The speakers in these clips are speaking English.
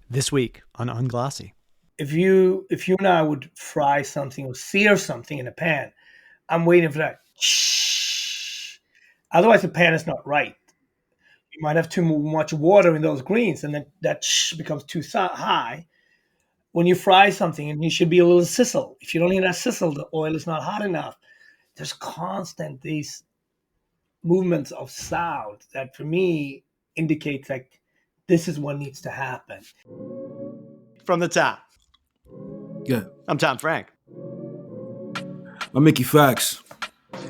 this week on Unglossy. If you and I would fry something or sear something in a pan, I'm waiting for that. Shh. Otherwise, the pan is not right. You might have too much water in those greens, and then that becomes too high. When you fry something, and you should be a little sizzle. If you don't hear that sizzle, the oil is not hot enough. There's constant these movements of sound that, for me, indicates like this is what needs to happen. From the top, Yeah. I'm Tom Frank. I'm Mickey Fax.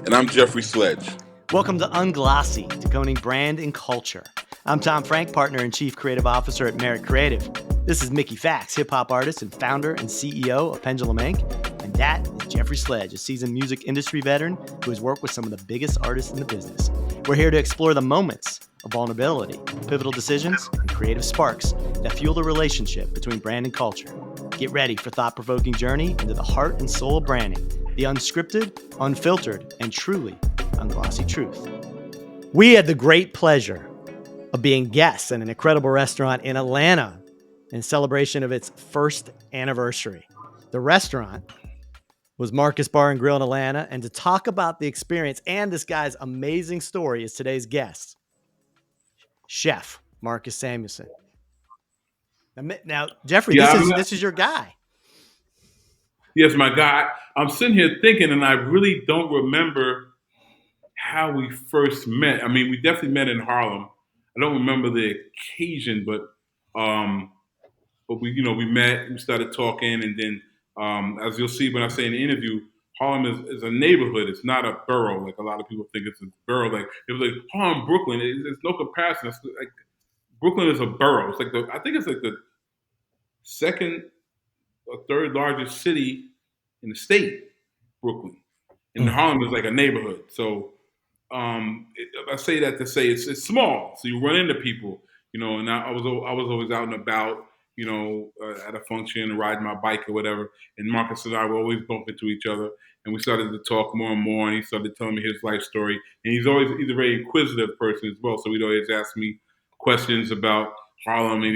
And I'm Jeffrey Sledge. Welcome to Unglossy, decoding brand and culture. I'm Tom Frank, partner and chief creative officer at Merit Creative. This is Mickey Fax, hip-hop artist and founder and CEO of Pendulum Inc. And that is Jeffrey Sledge, a seasoned music industry veteran who has worked with some of the biggest artists in the business. We're here to explore the moments of vulnerability, pivotal decisions, and creative sparks that fuel the relationship between brand and culture. Get ready for a thought-provoking journey into the heart and soul of branding, the unscripted, unfiltered, and truly unglossy truth. We had the great pleasure of being guests at an incredible restaurant in Atlanta in celebration of its first anniversary. The restaurant was Marcus Bar and Grill in Atlanta, and to talk about the experience and this guy's amazing story is today's guest, Chef Marcus Samuelsson. Now, Jeffrey, this is your guy. Yes, my guy. I'm sitting here thinking, and I really don't remember how we first met. I mean, we definitely met in Harlem. I don't remember the occasion, but we met, we started talking, and then as you'll see when I say in the interview, Harlem is a neighborhood. It's not a borough like a lot of people think it's a borough. Like it was like Harlem, Brooklyn. There's no comparison. It's like Brooklyn is a borough. It's like I think it's like the second or third largest city in the state, Brooklyn, and Harlem is like a neighborhood. So I say that to say it's small. So you run into people, and I was always out and about, at a function, riding my bike or whatever. And Marcus and I would always bump into each other, and we started to talk more and more. And he started telling me his life story. And he's a very inquisitive person as well. So he'd always ask me questions about Harlem, and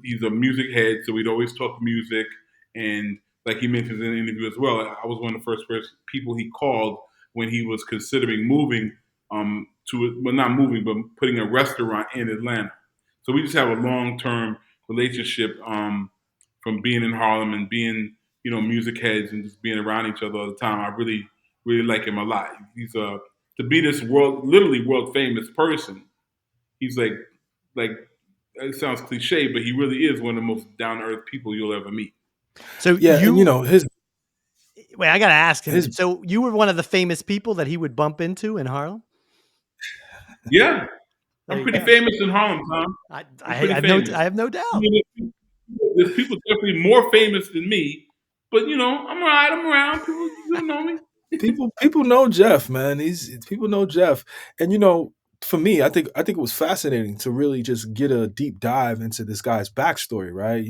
he's a music head, so we'd always talk music. And like he mentioned in the interview as well, I was one of the first people he called when he was considering moving not moving, but putting a restaurant in Atlanta. So we just have a long-term relationship from being in Harlem and being, music heads and just being around each other all the time. I really, really like him a lot. He's to be this literally world famous person. He's like it sounds cliche, but he really is one of the most down to earth people you'll ever meet. So Yeah, wait, I gotta ask him. So you were one of the famous people that he would bump into in Harlem? Yeah, I'm pretty famous in Harlem, Tom. I have no doubt. There's people definitely more famous than me, but I'm around. People know me. people know Jeff, man. People know Jeff, and for me, I think it was fascinating to really just get a deep dive into this guy's backstory, right?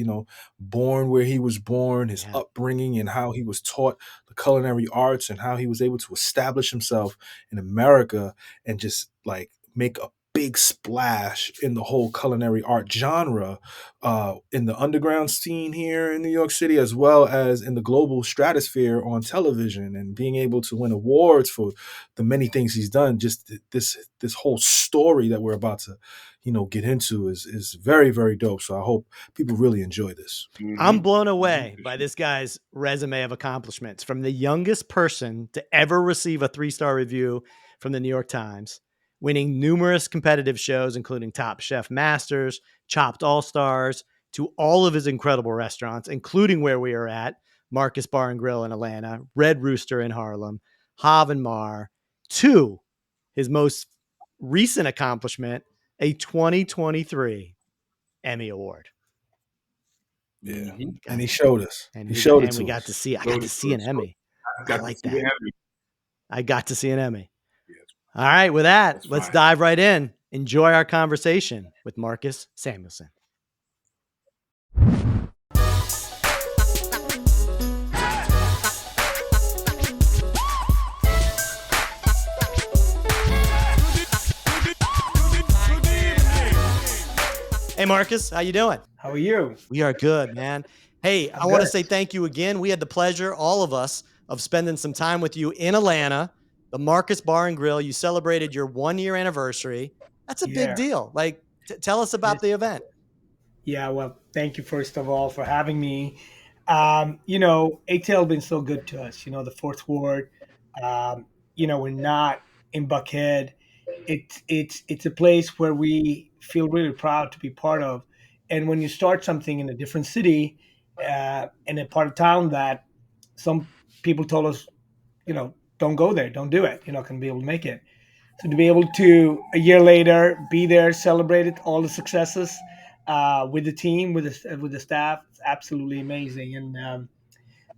Born where he was born, his upbringing, and how he was taught the culinary arts, and how he was able to establish himself in America and just like make a big splash in the whole culinary art genre in the underground scene here in New York City, as well as in the global stratosphere on television, and being able to win awards for the many things he's done. Just this whole story that we're about to get into is very, very dope. So I hope people really enjoy this. I'm blown away by this guy's resume of accomplishments, from the youngest person to ever receive a 3-star review from the New York Times, winning numerous competitive shows, including Top Chef Masters, Chopped All-Stars, to all of his incredible restaurants, including where we are at, Marcus Bar and Grill in Atlanta, Red Rooster in Harlem, Hav and Mar, to his most recent accomplishment, a 2023 Emmy Award. Yeah, and he showed us. He showed it to us. I got to see an Emmy. I like that. I got to see an Emmy. All right, with that, let's dive right in. Enjoy our conversation with Marcus Samuelsson. Hey, Marcus, how you doing? How are you? We are good, man. Hey, I I'm want to good. say thank you again. We had the pleasure, all of us, of spending some time with you in Atlanta, the Marcus Bar and Grill. You celebrated your 1 year anniversary. That's a big Yeah. deal. Like, tell us about Yes. the event. Yeah. Well, thank you first of all for having me. ATL been so good to us. The Fourth Ward. Um, we're not in Buckhead. It's a place where we feel really proud to be part of. And when you start something in a different city, in a part of town that some people told us, don't go there, don't do it. You're not going to be able to make it. So to be able to a year later be there, celebrated all the successes with the team, with the staff, it's absolutely amazing. And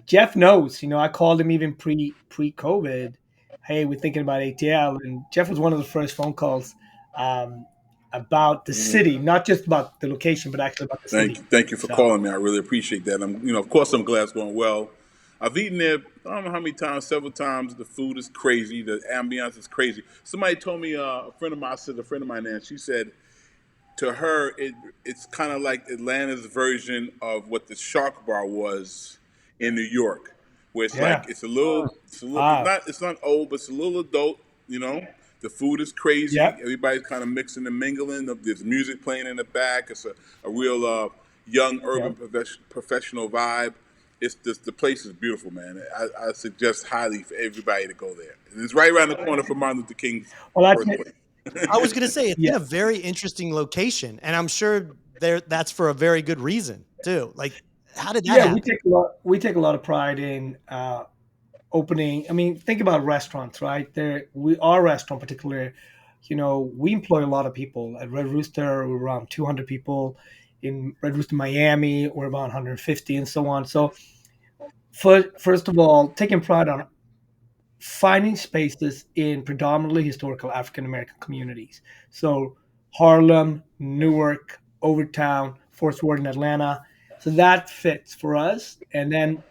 Jeff knows. I called him even pre-COVID. Hey, we're thinking about ATL, and Jeff was one of the first phone calls um, about the city, not just about the location, but actually about the city. Thank you for So calling me. I really appreciate that. Of course, I'm glad it's going well. I've eaten there. I don't know how many times, several times. The food is crazy. The ambiance is crazy. Somebody told me, a friend of mine, I said, a friend of mine, and she said to her, it's kind of like Atlanta's version of what the Shark Bar was in New York, where it's like yeah, wow, it's not old, but it's a little adult. You know, the food is crazy. yep, Everybody's kind of mixing and mingling. There's music playing in the back. It's a real young urban yep. professional vibe. It's the place is beautiful, man. I suggest highly for everybody to go there. And it's right around the corner from Martin Luther King's Well, that's it. birthplace. I was going to say it's Yeah, in a very interesting location, and I'm sure that's for a very good reason too. Like, how did that yeah. We happen? take a lot. We take a lot of pride in opening. I mean, think about restaurants, right? Our restaurant particularly, we employ a lot of people. At Red Rooster, we're around 200 people. In Red Rooster, Miami, we're about 150, and so on. So, first of all, taking pride on finding spaces in predominantly historical African American communities. So, Harlem, Newark, Overtown, Fourth Ward in Atlanta. So that fits for us. And then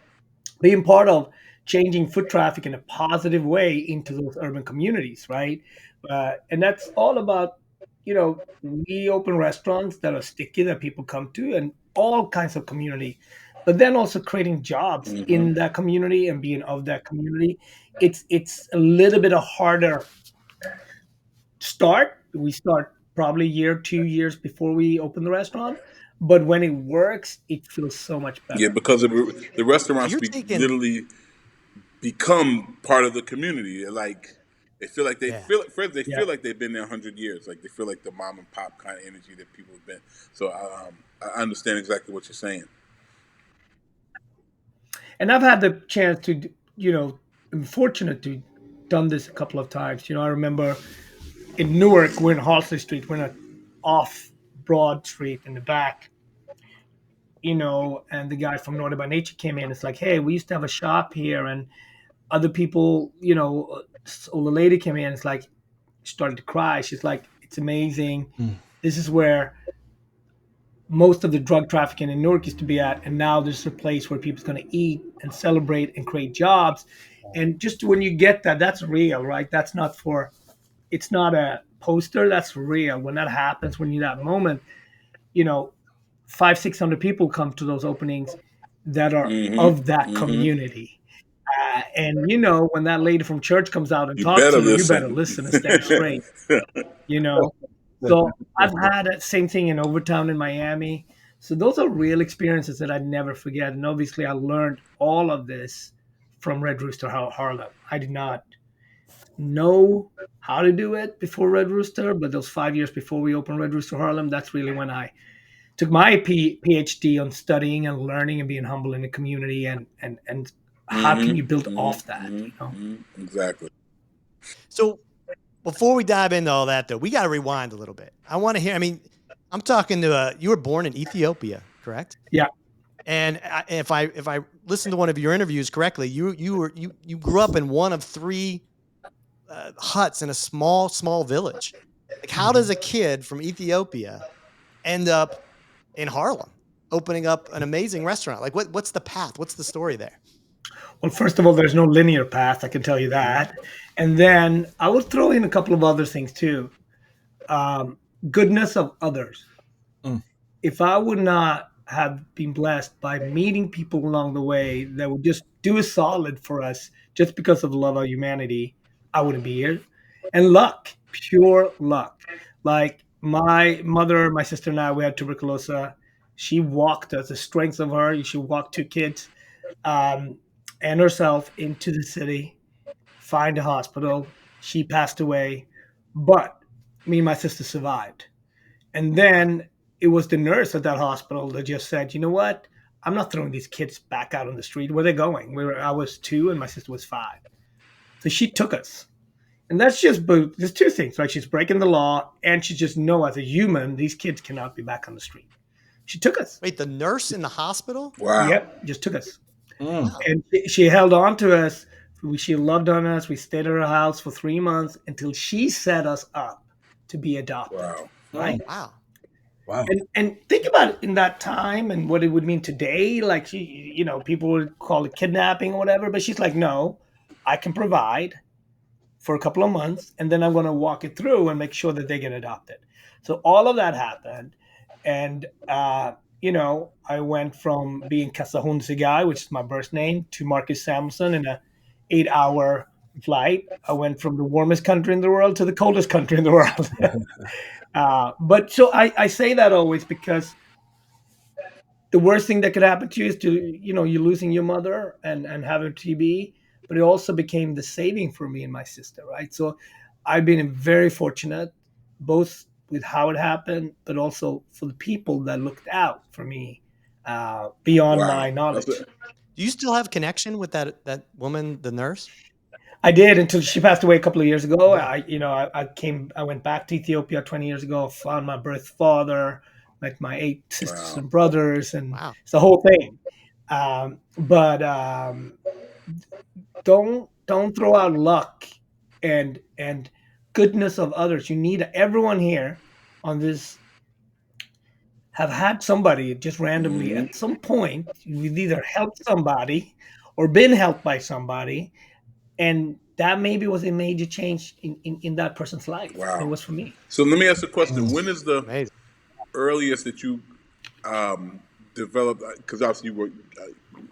being part of changing foot traffic in a positive way into those urban communities, right? And that's all about, we open restaurants that are sticky that people come to and all kinds of community, but then also creating jobs Hmm. in that community and being of that community. It's a little bit a harder start. We start probably a year, 2 years before we open the restaurant, but when it works, it feels so much Yeah, better. because the So restaurants you're taking, literally become part of the community. Like they feel like yeah. they Yeah. feel like they've been there 100 years. Like they feel like the mom and pop kind of energy that people have been. So I understand exactly what you're saying. And I've had the chance to, I'm fortunate to done this a couple of times. I remember in Newark, we're in Halsey Street, we're not off Broad Street in the back, and the guy from Northern by Nature came in. It's like, hey, we used to have a shop here, and other people, this older lady came in. It's like, started to cry. She's like, it's amazing. Mm. This is where most of the drug trafficking in Newark used to be at, and now there's a place where people's going to eat and celebrate and create jobs. And just when you get that, that's real, right? That's not for, it's not a poster. That's real. When that happens, when you that moment, you know, 500-600 people come to those openings that are Hmm. of that Hmm. community. And when that lady from church comes out and You talks better to you, you better listen. listen and stand straight. you know. So I've had that same thing in Overtown in Miami. So those are real experiences that I'd never forget. And obviously, I learned all of this from Red Rooster Harlem. I did not know how to do it before Red Rooster, but those 5 years before we opened Red Rooster Harlem, that's really when I took my PhD on studying and learning and being humble in the community, and how Hmm. can you build Hmm. off that? Hmm. Hmm. Exactly. So before we dive into all that, though, we got to rewind a little bit. I want to hear. I mean, I'm talking to you were born in Ethiopia, correct? Yeah, And if I listened to one of your interviews correctly, you grew up in one of three huts in a small village. Like, how does a mhm. kid from Ethiopia end up in Harlem, opening up an amazing restaurant? Like, what's the path? What's the story there? Well, first of all, there's no linear path. I can tell you Mhm. that. And then I would throw in a couple of other things too. Um, Goodness of others. Mm. if I would not have been blessed by meeting people along the way that would just do a solid for us just because of the love of humanity, I wouldn't be here. And luck, pure luck. Like my mother, my sister, and I, we had tuberculosis. She walked us, the strength of her, she walked two kids um, and herself into the city, find a hospital. She passed away, but me and my sister survived. And then it was the nurse at that hospital that just said, "You know what? I'm not throwing these kids back out on the street. Where are they going?" I was 2 and my sister was 5. So she took us. And that's just there's two things, right? She's breaking the law and she just know as a human, these kids cannot be back on the street. She took us. Wait, the nurse in the hospital? Wow. Yep, just took us. Mm. And she held on to us. She loved on us. We stayed at her house for 3 months until she set us up to be adopted. Wow. Right? Wow. Wow. And think about it in that time and what it would mean today. Like people would call it kidnapping or whatever, but she's like, no, I can provide for a couple of months, and then I'm going to walk it through and make sure that they get adopted. So all of that happened, and I went from being Kasahunsi guy, which is my birth name, to Marcus Samuelsson in a 8-hour flight. I went from the warmest country in the world to the coldest country in the world. But so I say that always because the worst thing that could happen to you is you losing your mother and having TB, but it also became the saving for me and my sister, right? So I've been very fortunate, both with how it happened, but also for the people that looked out for me beyond my knowledge. That's it. Do you still have connection with that woman, the nurse? I did until she passed away a couple of years ago. I went back to Ethiopia 20 years ago, found my birth father, met my 8 sisters Wow. and brothers, and Wow. it's the whole thing. But don't throw out luck and goodness of others. You need everyone here on this have had somebody just randomly at some point. You've either helped somebody or been helped by somebody, and that maybe was a major change in that person's life. Wow. It was for me. So let me ask you a question. When is the Amazing. earliest that you developed? Because obviously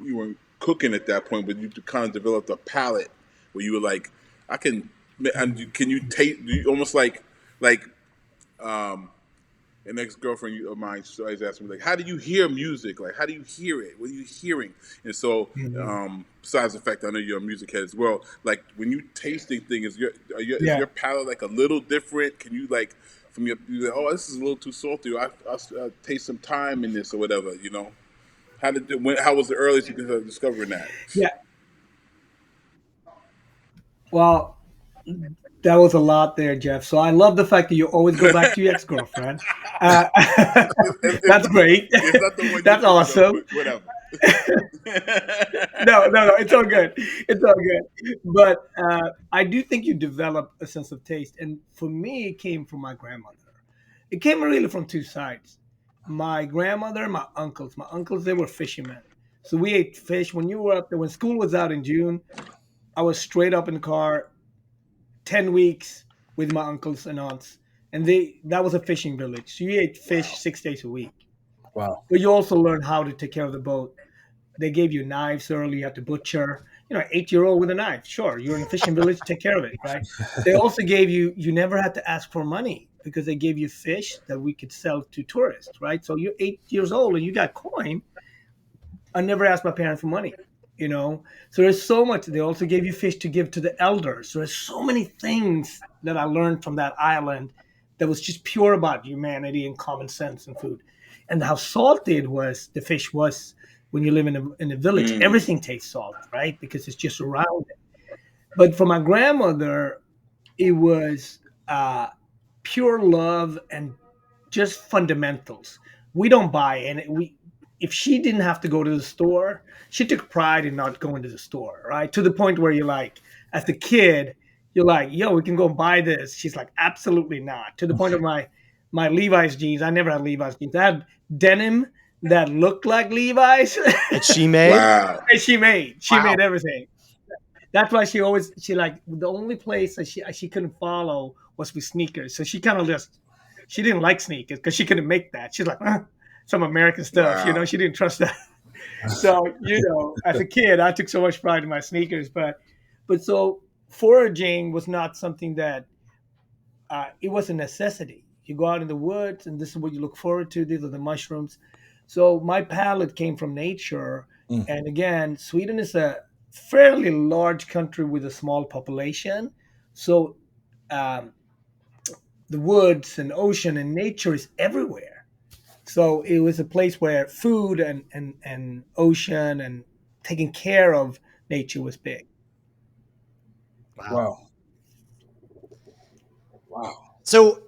you were cooking at that point, but you kind of developed a palate where you were like, I can. And can you taste? Almost like an ex-girlfriend of mine always asked me, like, how do you hear music? Like, how do you hear it? What are you hearing? And so, besides the fact I know you're a music head as well, like, when you tasting things, is your palate, like, a little different? Can you, like, from you're like, oh, this is a little too salty, or I'll taste some thyme in this or whatever, you know? How was the earliest you could discovering that? Yeah. Well, that was a lot there, Jeff. So I love the fact that you always go back to your ex-girlfriend. That's great. It's not the one That's awesome. Whatever. No, it's all good. It's all good. But I do think you develop a sense of taste. And for me, it came from my grandmother. It came really from two sides. My grandmother and my uncles. My uncles, they were fishermen. So we ate fish. When you were up there, when school was out in June, I was straight up in the car 10 weeks with my uncles and aunts. And that was a fishing village. So you ate fish 6 days a week. Wow. But you also learned how to take care of the boat. They gave you knives early. You had to butcher. 8-year-old with a knife. Sure, you're in a fishing village, take care of it, right? They also gave you never had to ask for money because they gave you fish that we could sell to tourists, right? So you're 8 years old and you got coin. I never asked my parents for money, So there's so much. They also gave you fish to give to the elders. So there's so many things that I learned from that island that was just pure about humanity and common sense and food. And how salty the fish was when you live in a village. Everything tastes salt, right? Because it's just around it. But for my grandmother, it was pure love and just fundamentals. We don't buy, and if she didn't have to go to the store, she took pride in not going to the store, right? To the point where you're like, as the kid, you're like, yo, we can go buy this. She's like, absolutely not. To the point of my Levi's jeans. I never had Levi's jeans. I had denim that looked like Levi's. That she made? Wow. And she made everything. That's why she the only place that she couldn't follow was with sneakers. So she kind of she didn't like sneakers because she couldn't make that. She's like, some American stuff. Wow. She didn't trust that. So, as a kid, I took so much pride in my sneakers. But so foraging was not something that it was a necessity. You go out in the woods, and this is what you look forward to. These are the mushrooms. So my palate came from nature. Mm. And again, Sweden is a fairly large country with a small population. So um, the woods and ocean and nature is everywhere. So it was a place where food and ocean and taking care of nature was big. Wow. Wow. So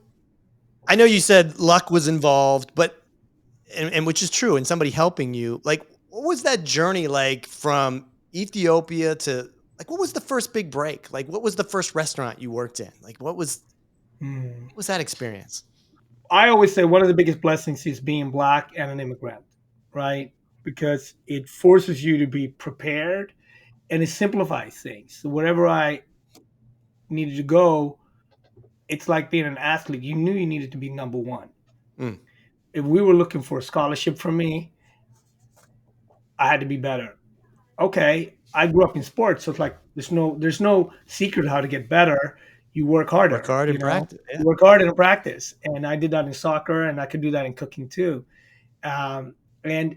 I know you said luck was involved, but and which is true, and somebody helping you. Like, what was that journey like from Ethiopia to like what was the first big break? Like, what was the first restaurant you worked in? Like, Hmm. what was that experience? I always say one of the biggest blessings is being black and an immigrant, right? Because it forces you to be prepared and it simplifies things. So wherever I needed to go, it's like being an athlete. You knew you needed to be number one. Mm. If we were looking for a scholarship for me, I had to be better. Okay, I grew up in sports, so it's like there's no secret how to get better. You work Work harder, hard and practice. Yeah. You work hard and practice. And I did that in soccer, and I could do that in cooking too. And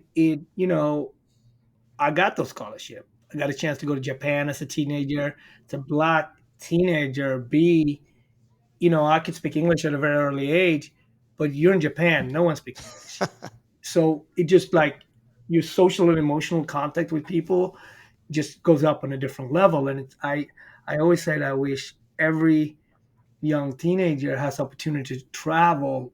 I got those scholarship. I got a chance to go to Japan as a teenager. It's a black teenager. I could speak English at a very early age, but you're in Japan. No one speaks English. So it just like your social and emotional contact with people just goes up on a different level. And I always say that I wish every young teenager has opportunity to travel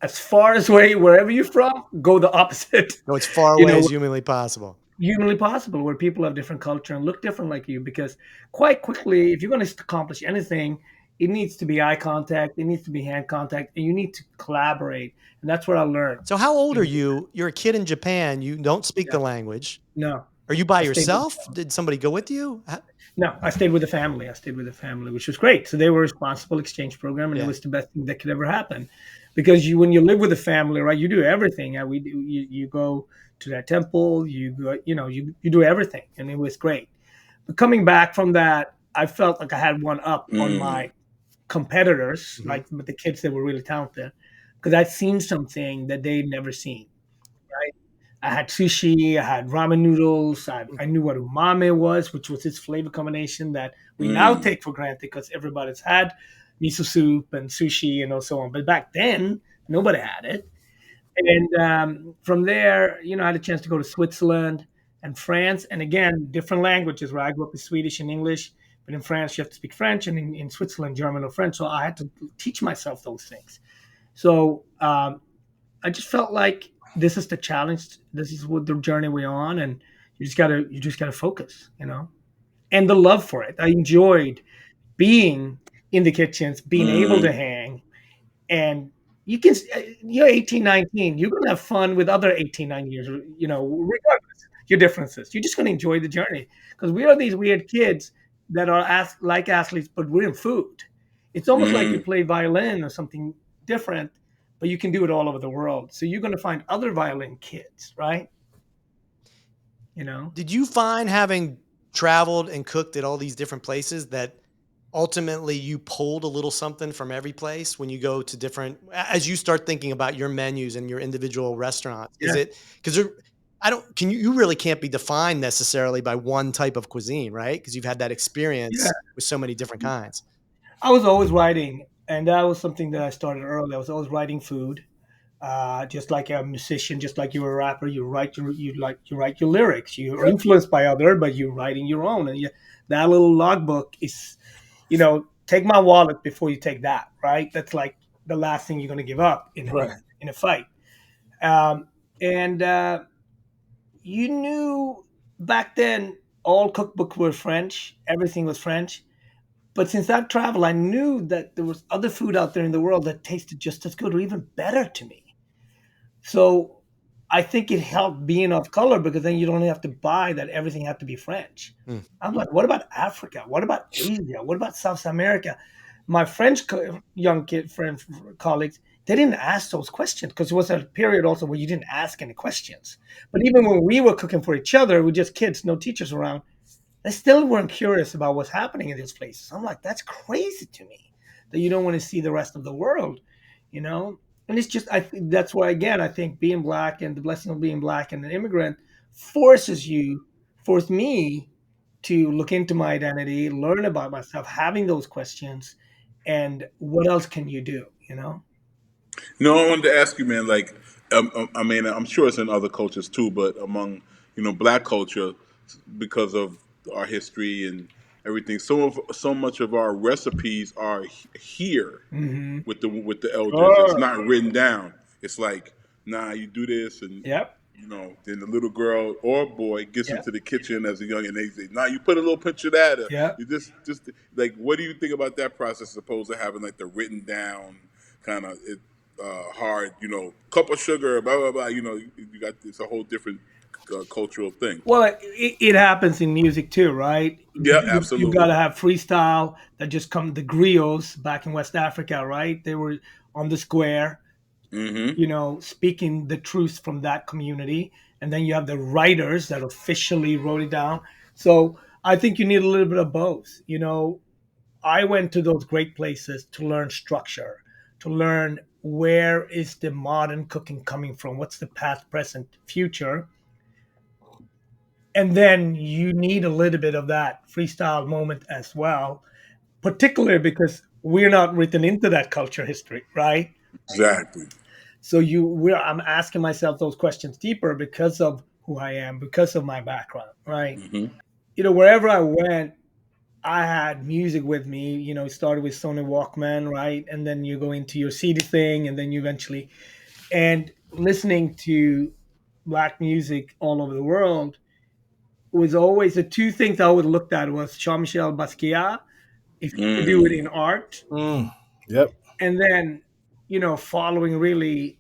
as far as wherever you're from, go the opposite. Go as far You away know, as humanly possible. humanly possible, where people have different culture and look different like you. Because quite quickly, if you're going to accomplish anything, it needs to be eye contact, it needs to be hand contact, and you need to collaborate. And that's what I learned. So how old are you? You're a kid in Japan. You don't speak the Yeah. language. No, Are you by I stayed with yourself? Did somebody go with you? no, I stayed with the family. I stayed with the family, which was great. So they were a responsible exchange program, and Yeah. it was the best thing that could ever happen. Because when you live with a family, right, you do everything. We do. You go to that temple. You go. You do everything, and it was great. But coming back from that, I felt like I had one up on my competitors, Mhm. like with the kids that were really talented, because I'd seen something that they'd never seen. Right? I had sushi, I had ramen noodles, I knew what umami was, which was this flavor combination that we now take for granted because everybody's had miso soup and sushi and so on. But back then, nobody had it. And from there, I had a chance to go to Switzerland and France. And again, different languages, where I grew up in Swedish and English. But in France, you have to speak French, and in Switzerland, German or French. So I had to teach myself those things. So I just felt like this is the challenge. This is what the journey we're on, and you just gotta focus, and the love for it. I enjoyed being in the kitchens, being able to hang, and you're 18, 19. You're gonna have fun with other 18, 19 years, regardless your differences. You're just gonna enjoy the journey because we are these weird kids that are like athletes, but we're in food. It's almost like you play violin or something different, but you can do it all over the world. So you're gonna find other violin kids, right? Did you find, having traveled and cooked at all these different places, that ultimately you pulled a little something from every place when you go to different, as you start thinking about your menus and your individual restaurants? Is Yeah. it because I don't, you really can't be defined necessarily by one type of cuisine, right? Because you've had that experience Yeah. with so many different kinds. I was always writing, and that was something that I started early. I was always writing food. Just like a musician, just like you're a rapper, you write your lyrics. You're influenced by other, but you're writing your own. And that little logbook is, take my wallet before you take that. Right? That's like the last thing you're going to give up Right. in a fight. And you knew back then all cookbooks were French. Everything was French. But since I've traveled, I knew that there was other food out there in the world that tasted just as good or even better to me. So I think it helped being of color because then you don't have to buy that everything had to be French. Hmm. I'm like, what about Africa? What about Asia? What about South America? My French young kid friends colleagues, they didn't ask those questions because it was a period also where you didn't ask any questions. But even when we were cooking for each other, with just kids, no teachers around, they still weren't curious about what's happening in these places. I'm like, that's crazy to me that you don't want to see the rest of the world, you know? And it's just, I think that's why, again, I think being black and the blessing of being black and an immigrant forced me to look into my identity, learn about myself, having those questions, and what else can you do, you know? No, I wanted to ask you, man. Like, I mean, I'm sure it's in other cultures too, but among black culture, because of our history and everything, so much of our recipes are here Mm-hmm. with the elders. It's Sure. not written down. It's like, nah, you do this, and Yep. then the little girl or boy gets Yep. into the kitchen as a young, and they say, nah, you put a little pinch of that. Yep. You just like, what do you think about that process, as opposed to having like the written down kind of hard, cup of sugar, blah blah blah. You got it's a whole different cultural thing. Well, it happens in music too, right? Yeah, You got absolutely. to have freestyle that just come the griots back in West Africa, right? They were on the square, Mm-hmm. speaking the truth from that community. And then you have the writers that officially wrote it down. So I think you need a little bit of both. I went to those great places to learn structure, to learn where is the modern cooking coming from, what's the past, present, future. And then you need a little bit of that freestyle moment as well, particularly because we're not written into that culture history, right? Exactly. So I'm asking myself those questions deeper because of who I am, because of my background, right? Mm-hmm. Wherever I went, I had music with me. It started with Sony Walkman, right? And then you go into your CD thing, and then you eventually and listening to black music all over the world was always the two things I always looked at was Jean-Michel Basquiat, if you could do it Mm. in art, Mm. Yep. and then following really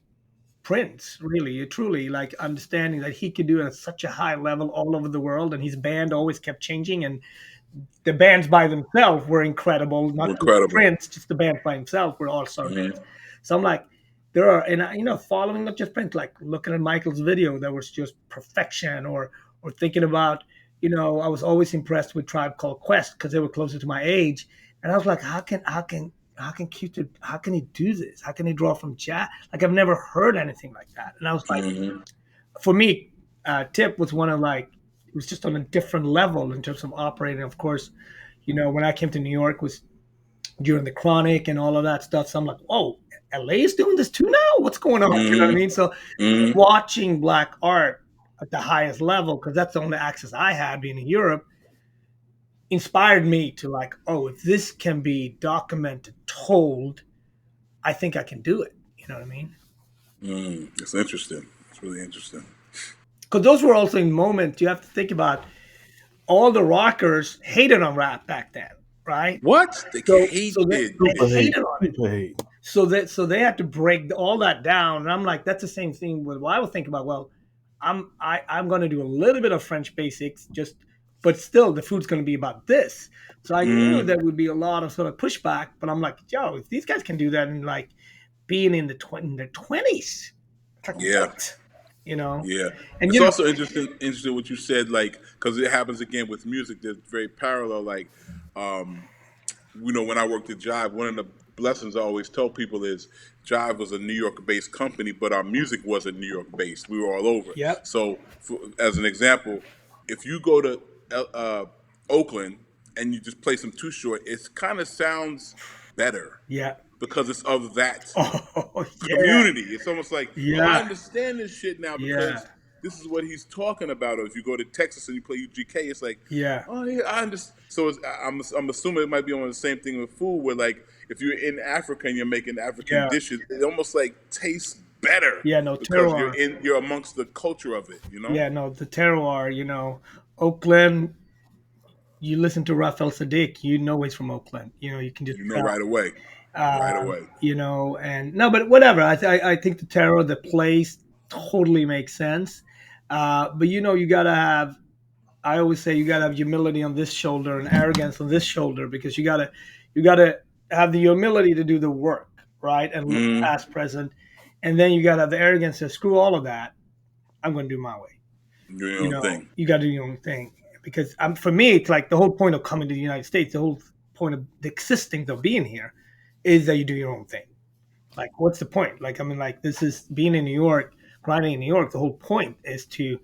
Prince, really, truly, like understanding that he could do it at such a high level all over the world, and his band always kept changing, and the bands by themselves were incredible. Not just Incredible. Prince, just the band by himself were all-star bands. Mm-hmm. So I'm like, there are, and following not just Prince, like looking at Michael's video, that was just perfection, or thinking about, I was always impressed with Tribe Called Quest because they were closer to my age, and I was like, how can Q-Tip, how can he do this? How can he draw from jazz? Like I've never heard anything like that, and I was like, Mm-hmm. for me, Tip was one of like it was just on a different level in terms of operating. Of course, when I came to New York was during the Chronic and all of that stuff. So I'm like, oh, LA is doing this too now. What's going on? You know what I Mm-hmm. mean? So Mm-hmm. watching black art at the highest level, because that's the only access I had being in Europe, inspired me to like, oh, if this can be documented, told, I think I can do it. You know what I mean? It's interesting. It's really interesting. Because those were also in moments you have to think about. All the rockers hated on rap back then, right? What they So hated they Super it. hate. hated on it. Super hate. So they had to break all that down. And I'm like, that's the same thing with what I was thinking about. Well, I'm going to do a little bit of French basics, but still the food's going to be about this. So I knew Mm. there would be a lot of sort of pushback. But I'm like, yo, if these guys can do that and like being in their 20s, it's like Yeah. what, Yeah, and it's also interesting what you said, like, because it happens again with music. There's very parallel. Like, um, when I worked at Jive, one of the blessings I always tell people is Jive was a New York-based company, but our music wasn't New York-based. We were all over. Yep, So, as an example, if you go to Oakland and you just play some Too Short, it kind of sounds better yeah, because it's of that oh yeah, community. It's almost like, oh, I yeah, understand this shit now yeah, because this is what he's talking about. Or if you go to Texas and you play UGK, it's like, yeah. oh yeah, I understand. So I'm assuming it might be on the same thing with food, where like if you're in Africa and you're making African Yeah, dishes, it almost like tastes better yeah, no because terroir. you're amongst the culture of it. Yeah, no, the terroir. Oakland. You listen to Raphael Sadiq, he's from Oakland. You can just You know tell. right away, right away. And no, but whatever. I think the terror, the place, totally makes sense. But you gotta have. I always say you gotta have humility on this shoulder and arrogance on this shoulder because you gotta have the humility to do the work, right? And look Mm-hmm. past, present, and then you got to have the arrogance to screw all of that. I'm going to do my way. Do your own thing. You got to do your own thing because for me, it's like the whole point of coming to the United States, the whole point of the existing of being here, is that you do your own thing. Like, what's the point? Like, I mean, like this is being in New York, grinding in New York. The whole point is to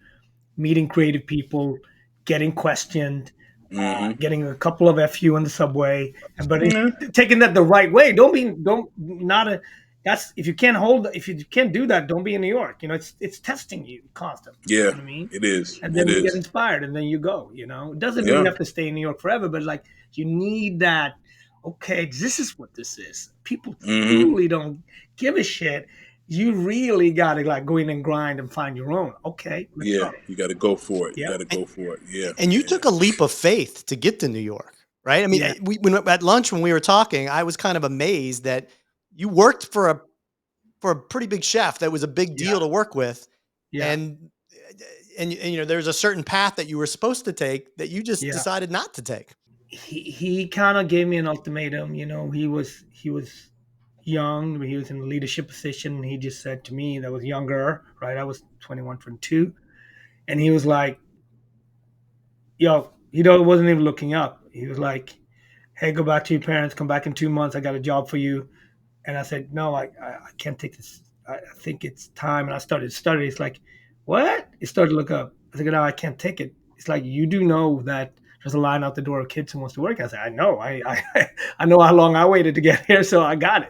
meeting creative people, getting questioned, Mm-hmm. getting a couple of FU on the subway, but Mm-hmm. taking that the right way. That's if you can't do that, don't be in New York. It's testing you constantly. Yeah, You know what I mean? it is. And It then you get is. inspired, and then you go. It doesn't mean Yeah. you have to stay in New York forever, but like you need that. Okay, this is what this is. People Mm-hmm. truly don't give a shit. You really got to like go in and grind and find your own. Okay, let's Yeah, go. you got to go for it. You Yeah. got to go for it. Yeah. And you Yeah. took a leap of faith to get to New York, right? I mean, Yeah. when at lunch when we were talking, I was kind of amazed that you worked for a pretty big chef that was a big deal to work with, Yeah. and there's a certain path that you were supposed to take that you just Yeah. decided not to take. He kind of gave me an ultimatum. He was young, but he was in a leadership position. And he just said to me that was younger, right? I was 21, 22, and he was like, "Yo," wasn't even looking up. He was like, "Hey, go back to your parents. Come back in 2 months. I got a job for you." And I said, "No, I can't take this. I think it's time." And I started studying. It's like, "What?" He started to look up. I said, "No, I can't take it." It's like, "You do know that there's a line out the door of kids who wants to work." I said, "I know. I know how long I waited to get here, so I got it."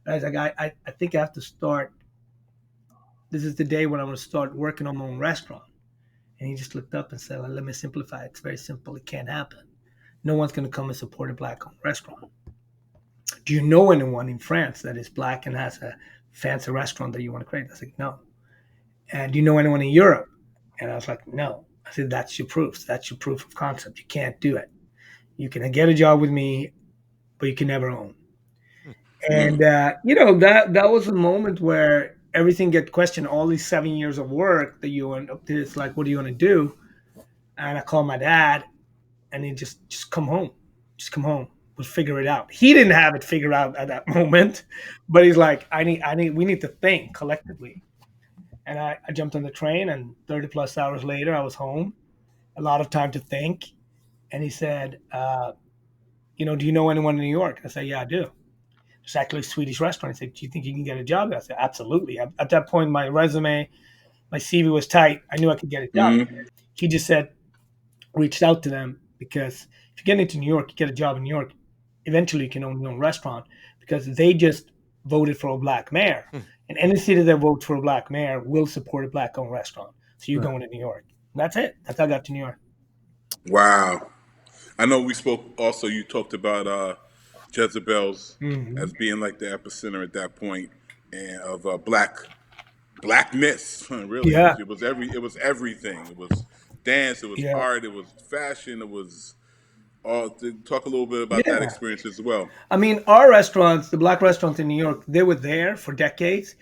I was like, I think I have to start. This is the day when I'm going to start working on my own restaurant." And he just looked up and said, "Let me simplify it. It's very simple. It can't happen. No one's going to come and support a black-owned restaurant. Do you know anyone in France that is black and has a fancy restaurant that you want to create?" I was like, "No." "And do you know anyone in Europe?" And I was like, "No." I said, "That's your proof. That's your proof of concept. You can't do it. You can get a job with me, but you can never own." And that was a moment where everything get questioned. All these 7 years of work that you end up to, it's like, what are you going to do? And I called my dad, and he just come home, we'll figure it out. He didn't have it figured out at that moment, but he's like, we need to think collectively. And I jumped on the train, and 30 plus hours later, I was home. A lot of time to think. And he said, "Do you know anyone in New York?" I said, "Yeah, I do. It's actually a Swedish restaurant." He said, "Do you think you can get a job?" I said, "Absolutely." At that point, my resume, my CV was tight. I knew I could get a job. Mm-hmm. He just said, reached out to them, because if you get into New York, you get a job in New York, eventually you can own your own restaurant, because they just voted for a black mayor. And any city that votes for a black mayor will support a black-owned restaurant. So you're going to New York. And that's it. That's how I got to New York. Wow. I know we spoke also, you talked about Jezebel's Mhm. as being like the epicenter at that point and of blackness. Really, Yeah. it was everything. It was dance, it was Yeah. art, it was fashion, it was all. Talk a little bit about that Yeah. experience as well. I mean, our restaurants, the black restaurants in New York, they were there for decades,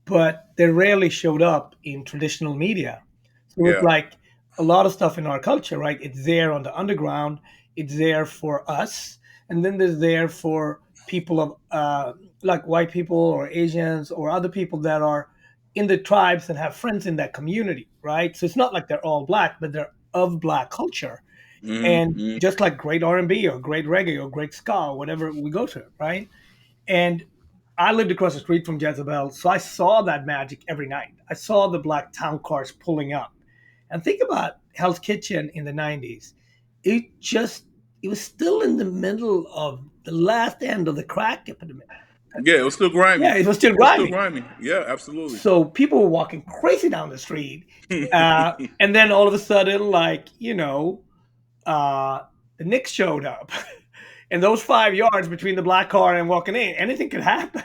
but they rarely showed up in traditional media. So it's Yeah. like a lot of stuff in our culture, right? It's there on the underground. It's there for us, and then there's there for people of like white people or Asians or other people that are in the tribes and have friends in that community, right? So it's not like they're all black, but they're of black culture. And Mm-hmm. just like great R&B or great reggae or great ska or whatever we go to, right? And I lived across the street from Jezebel, so I saw that magic every night. I saw the black town cars pulling up. And think about Hell's Kitchen in the 90s. It was still in the middle of the last end of the crack epidemic. Yeah, it was still grimy. Yeah, it was still It was still grimy. grimy. Yeah, absolutely. So people were walking crazy down the street. And then all of a sudden, the Knicks showed up. And those 5 yards between the black car and walking in, anything could happen,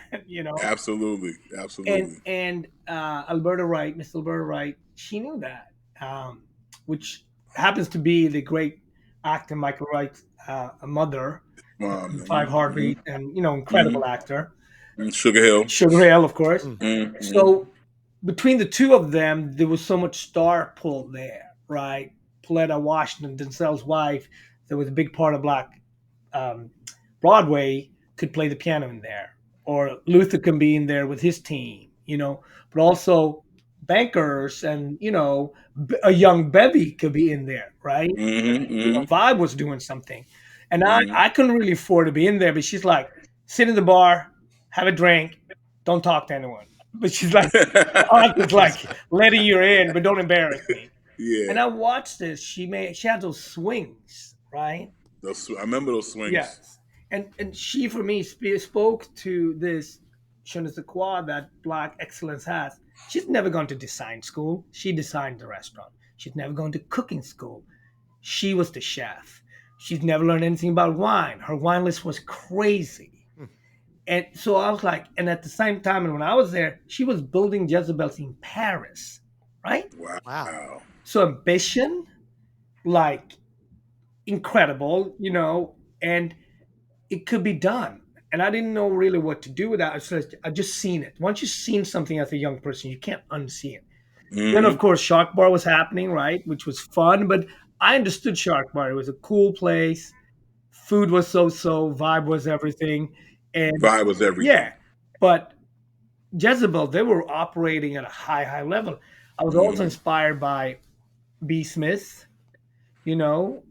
Absolutely. Absolutely. And Alberta Wright, Miss Alberta Wright, she knew that, which happens to be the great actor Michael Wright's mother, Five Heartbeat, and incredible actor. Sugar Hill. Sugar Hill, of course. Mm-hmm. So between the two of them, there was so much star pull there, right? Pauletta Washington, Denzel's wife, that was a big part of Black Broadway, could play the piano in there. or Luther can be in there with his team, but also bankers and a young Bevy could be in there, right? Mm-hmm. Vibe was doing something, and I Mm-hmm. I couldn't really afford to be in there, but she's like, sit in the bar, have a drink, don't talk to anyone. But she's like, aunt is like letting you in, but don't embarrass me. Yeah. And I watched this. She had those swings, right? I remember those swings. Yes. And she, for me, spoke to this je ne sais quoi that Black excellence has. She's never gone to design school. She designed the restaurant. She's never gone to cooking school. She was the chef. She's never learned anything about wine. Her wine list was crazy. And so I was like, and at the same time, and when I was there, she was building Jezebels in Paris, right? Wow. Wow. So ambition, like incredible, and it could be done. And I didn't know really what to do with that. I just seen it. Once you've seen something as a young person, you can't unsee it. Then, of Mm-hmm. course, Shark Bar was happening, right? Which was fun, but I understood Shark Bar. It was a cool place. Food was so, vibe was everything. And Vibe was everything. yeah, but Jezebel, they were operating at a high level. I was also Mm-hmm. inspired by B. Smith,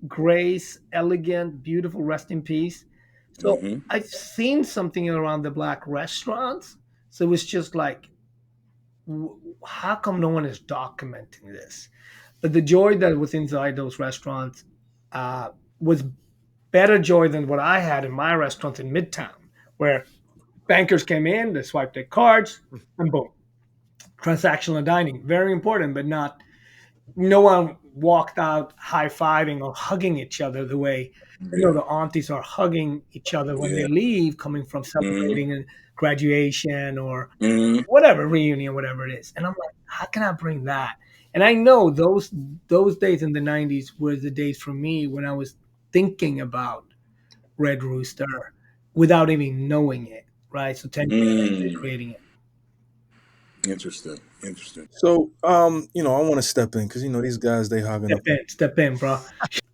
Grace, elegant, beautiful, rest in peace. So Mm-hmm. I've seen something around the Black restaurants. So it was just like, how come no one is documenting this? But the joy that was inside those restaurants was better joy than what I had in my restaurants in Midtown, where bankers came in, they swiped their cards, and boom, transactional dining, very important, but not. No one walked out high fiving or hugging each other the way Yeah. the aunties are hugging each other when they Yeah. leave, coming from Mm-hmm. celebrating a graduation or Mm-hmm. whatever reunion, whatever it is. And I'm like, how can I bring that? And I know those days in the '90s were the days for me when I was thinking about Red Rooster without even knowing it, right? So 10 years into Mm. creating it. Interesting. Interesting. So, I want to step in because these guys they hogging up. Step in, bro.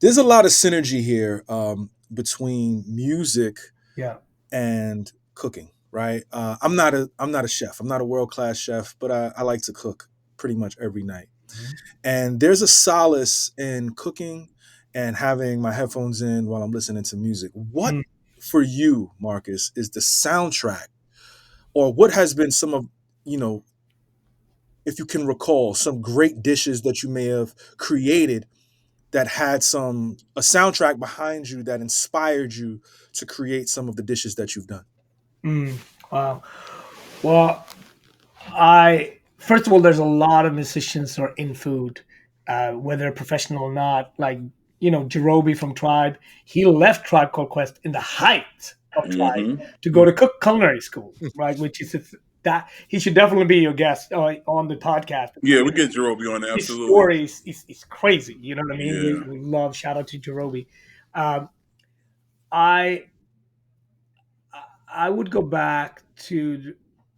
There's a lot of synergy here between music Yeah. and cooking, right? I'm not a chef. I'm not a world class chef, but I like to cook pretty much every night. Mhm. And there's a solace in cooking and having my headphones in while I'm listening to music. What Mm. for you, Marcus, is the soundtrack, or what has been some of if you can recall some great dishes that you may have created that had a soundtrack behind you that inspired you to create some of the dishes that you've done? Wow. Well, I first of all, there's a lot of musicians who are in food, whether professional or not. Like Jerobi from Tribe, he left Tribe Called Quest in the height of Tribe Mm-hmm. to go to culinary school, right? Which is that he should definitely be your guest on the podcast. Yeah, we get Jerobi on there, His absolutely. story is crazy. You know what I mean? Yeah. We love shout out to Jerobi. Um, I I would go back to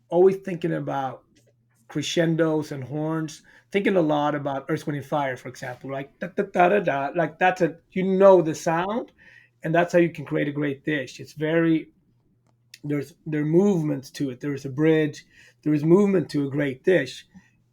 always thinking about crescendos and horns, thinking a lot about Earth, Wind, and Fire, for example, like da, da, da, da, da. Like that's the sound, and that's how you can create a great dish. It's very there are movements to it. There is a bridge. There is movement to a great dish,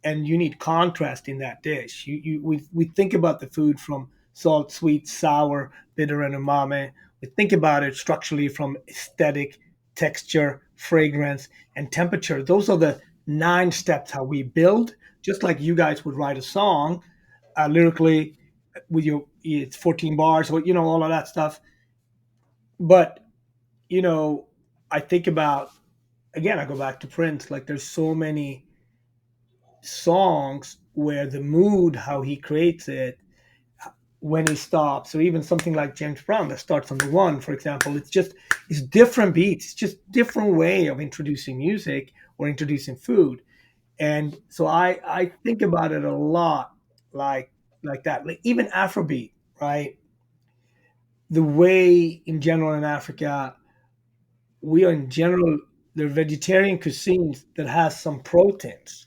and you need contrast in that dish. We think about the food from salt, sweet, sour, bitter, and umami. We think about it structurally from aesthetic, texture, fragrance, and temperature. Those are the 9 steps how we build. Just like you guys would write a song lyrically with it's 14 bars, or all of that stuff. But you know, I think about again, I go back to Prince. Like there's so many songs where the mood, how he creates it, when he stops, or even something like James Brown that starts on the one, for example. It's different beats. It's just different way of introducing music or introducing food. And so I think about it a lot, like that. Like even Afrobeat, right? The way in general in Africa we are in general they're vegetarian cuisines that has some proteins.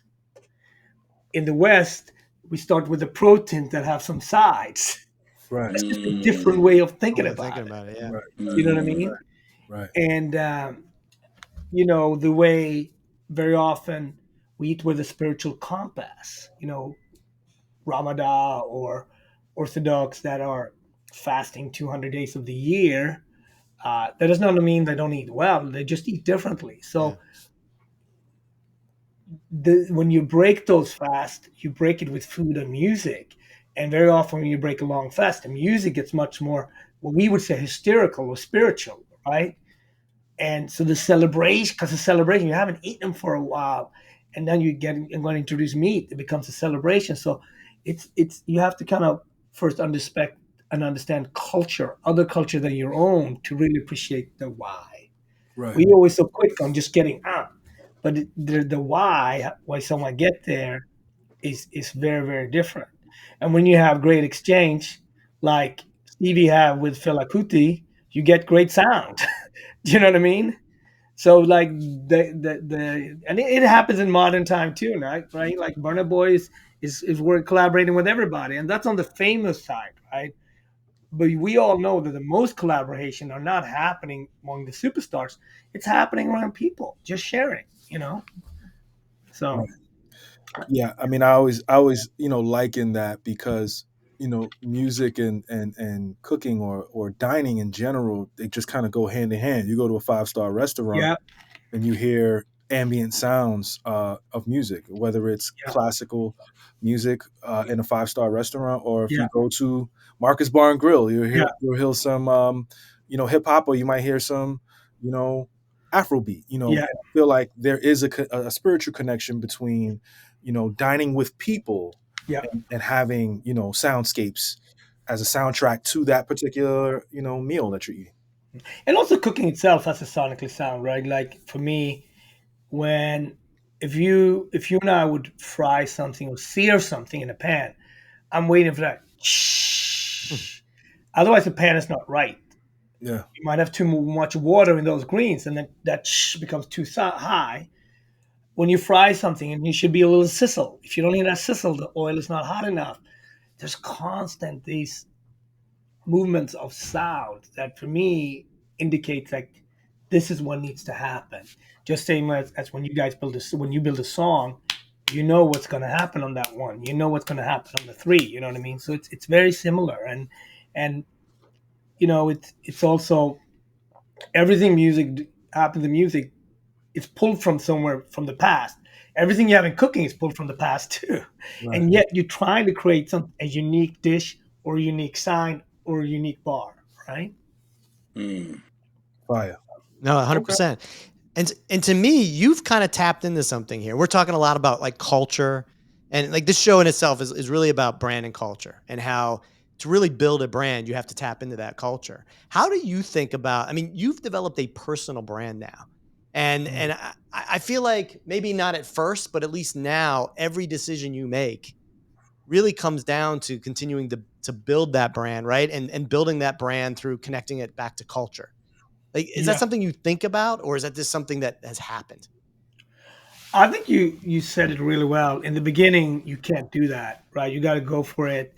In the West, we start with the proteins that have some sides. Right, That's just a different way of thinking Way of about thinking it. about it, yeah. right, You know what I Mm. mean? right. And the way very often we eat with a spiritual compass, Ramadan or Orthodox that are fasting 200 days of the year. That does not mean they don't eat well, they just eat differently. Yeah. So when you break those fasts, you break it with food and music. And very often when you break a long fast, the music gets much more, what we would say, hysterical or spiritual, right? And so the celebration, because the celebration, you haven't eaten for a while, and then you're going to introduce meat, it becomes a celebration. So it's you have to kind of first understand culture, other culture than your own, to really appreciate the why. Right. We always so quick on just getting out, but the why someone get there is very very different. And when you have great exchange, like Stevie have with Fela Kuti, you get great sound. Do you know what I mean? So like the and it happens in modern time too, right? Like Burna Boy is we're collaborating with everybody, and that's on the famous side, right? But we all know that the most collaboration are not happening among the superstars. It's happening around people, just sharing. So Right. Yeah, I mean, I always, liken that because, music and cooking or dining in general, they just kind of go hand in hand. You go to a five-star restaurant yeah, and you hear ambient sounds of music, whether it's yeah, classical music in a five-star restaurant, or if yeah, you go to Marcus Bar and Grill, yeah, you'll hear some hip hop, or you might hear some you know Afrobeat. yeah, I feel like there is a spiritual connection between dining with people yeah. and having soundscapes as a soundtrack to that particular meal that you're eating. And also cooking itself has a sonically sound, right? Like for me, when if you and I would fry something or sear something in a pan, I'm waiting for that. Otherwise, the pan is not right. Yeah, You might have too much water in those greens, and then that becomes too high. When you fry something, and you should be a little sizzle. If you don't hear that sizzle, the oil is not hot enough. There's constant these movements of sound that, for me, indicates like this is what needs to happen. Just same as when you guys when you build a song, you know what's going to happen on that one. You know what's going to happen on the three. You know what I mean? So it's very similar, and it's also everything music happens in music is pulled from somewhere from the past. Everything you have in cooking is pulled from the past too, right. and yet you're trying to create a unique dish or a unique sign or a unique bar, right? Mm. Fire. No, Okay. 100%. And to me, you've kind of tapped into something here. We're talking a lot about like culture, and like this show in itself is really about brand and culture, and how to really build a brand, you have to tap into that culture. How do you think about, I mean, you've developed a personal brand now. And Mm. I feel like maybe not at first, but at least now every decision you make really comes down to continuing to build that brand, right? And building that brand through connecting it back to culture. Like, is that Yeah, something you think about, or is that just something that has happened? I think you said it really well. In the beginning, you can't do that, right? You got to go for it,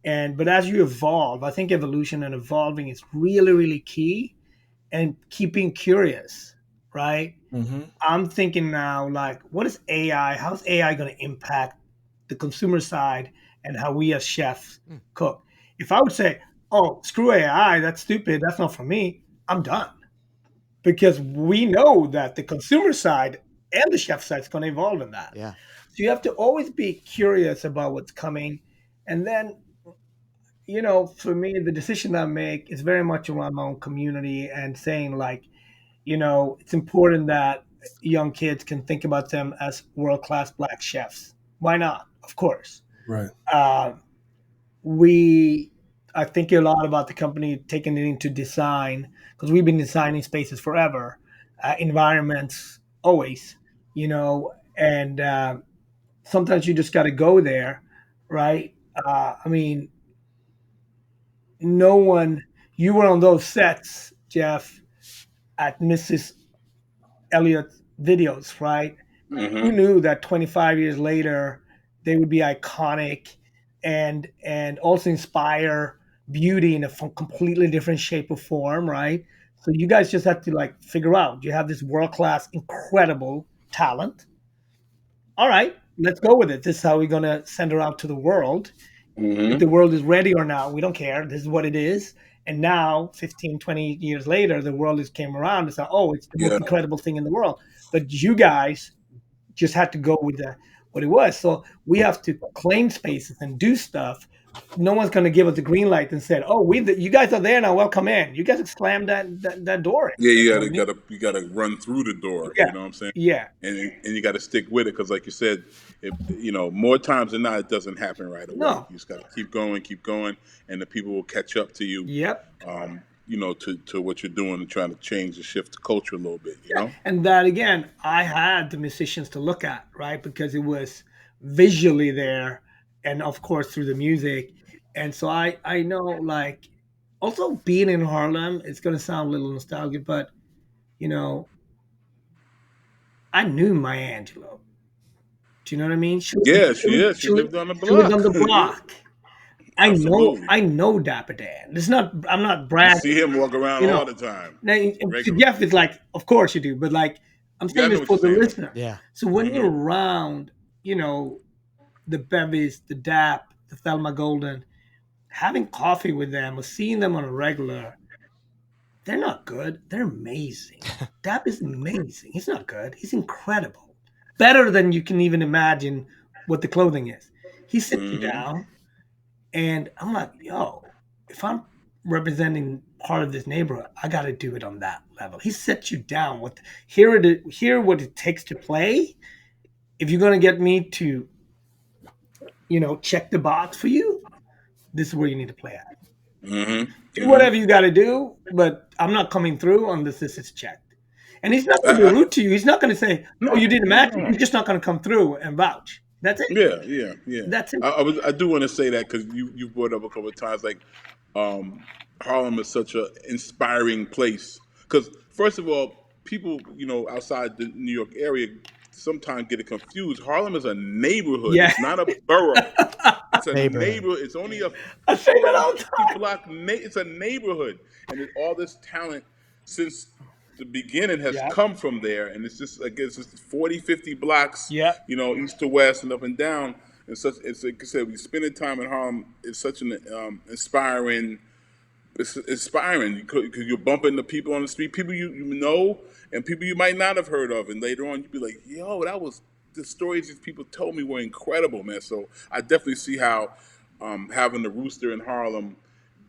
but as you evolve, I think evolution and evolving is really really key, and keeping curious, right? Hmm. I'm thinking now, like, what is AI? How's AI going to impact the consumer side and how we as chefs Hmm. cook? If I would say, "Oh, screw AI, that's stupid. That's not for me," I'm done, because we know that the consumer side and the chef side is going to evolve in that. Yeah. So you have to always be curious about what's coming, and then for me, the decision I make is very much around my own community and saying like, it's important that young kids can think about them as world class black chefs. Why not? Of course. Right. Uh, we, I think a lot about the company taking it into design, because we've been designing spaces forever, environments always, and sometimes you just got to go there, right? I mean, no one, you were on those sets, Jeff, at Mrs. Elliott videos, right? Who Hmm. knew that 25 years later they would be iconic and also inspire beauty in a completely different shape or form, right? So you guys just have to like figure out you have this world class, incredible talent. All right, let's go with it. This is how we're gonna send her out to the world. If the Mm-hmm. world is ready or not, we don't care. This is what it is. And now, 15, 20 years later, the world has came around and said, oh, it's the most Yeah. incredible thing in the world. But you guys just had to go with what it was. So we have to claim spaces and do stuff. No one's going to give us the green light and said, "Oh, you guys are there now. Welcome in." You guys have slammed that door in. Yeah, You know what I mean? you gotta run through the door. Yeah, You know what I'm saying? yeah, And you got to stick with it because, like you said, more times than not, it doesn't happen right away. no, You just got to keep going, and the people will catch up to you. yep, To what you're doing and trying to change the shift the culture a little bit. You yeah. know? And that again, I had the musicians to look at, right, because it was visually there, and of course through the music. And so I know, like, also being in Harlem, it's going to sound a little nostalgic, but you know, I knew Maya Angelou. Do you know what I mean? Yeah, she lived on the She lived on block. the Yeah, block. absolutely. I know Dapper Dan. It's not. I'm not You bragging. see him walk around You know, all the time, now, to regularly. Jeff, it's like, of course you do, but like, I'm Yeah, I saying know this what for you're the saying, though. listener. Yeah. So when Mm-hmm. you're around, you know, the Bevies, the Dap, the Thelma Golden, having coffee with them or seeing them on a regular, they're not good. They're amazing. Dap is amazing. He's not good. He's incredible. Better than you can even imagine what the clothing is. He sits you Mm-hmm. down, and I'm like, yo, if I'm representing part of this neighborhood, I got to do it on that level. He sets you down with here what it takes to play. If you're gonna get me to, check the box for you, this is where you need to play at. Mm-hmm. Do Mm-hmm. whatever you got to do, but I'm not coming through unless this is checked. And he's not I, going to be I, rude to you. He's not going to say, "Oh, you no, didn't no, match no, it." no. He's just not going to come through and vouch. That's it. Yeah. That's it. I do want to say that because you brought up a couple of times like um, Harlem is such an inspiring place. Because first of all, people outside the New York area sometimes get it confused. Harlem is a neighborhood. Yeah. It's not a borough. It's a Neighborhood. neighborhood. It's only a I say that all the 40, 50 time. block. It's a neighborhood, and all this talent since the beginning has Yeah. come from there. And it's just like it's just 40, 50 blocks, Yeah. east to west and up and down. And such. It's like I said, we spending time in Harlem. It's such an inspiring. It's inspiring because you're bumping the people on the street, people you know, and people you might not have heard of, and later on you'd be like, "Yo, that was the stories these people told me were incredible, man." So I definitely see how having the Rooster in Harlem,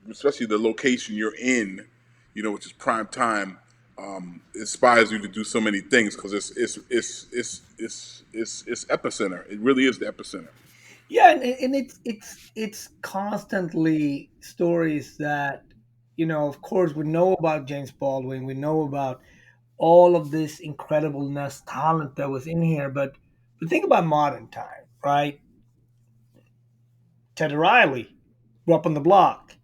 especially the location you're in, which is prime time, inspires you to do so many things because it's epicenter. It really is the epicenter. Yeah, and it's constantly stories that, of course, we know about James Baldwin, we know about all of this incredibleness, talent that was in here, but think about modern time, right? Teddy Riley grew up on the block,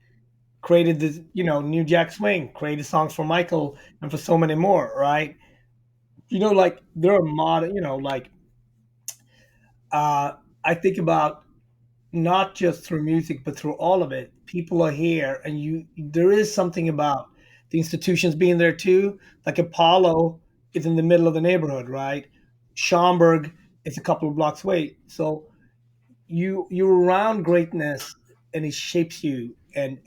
created this, New Jack Swing, created songs for Michael and for so many more, right? Like there are modern, like I think about not just through music but through all of it. People are here, and there is something about the institutions being there too. Like Apollo is in the middle of the neighborhood, right? Schaumburg is a couple of blocks away. So you're around greatness, and it shapes you, and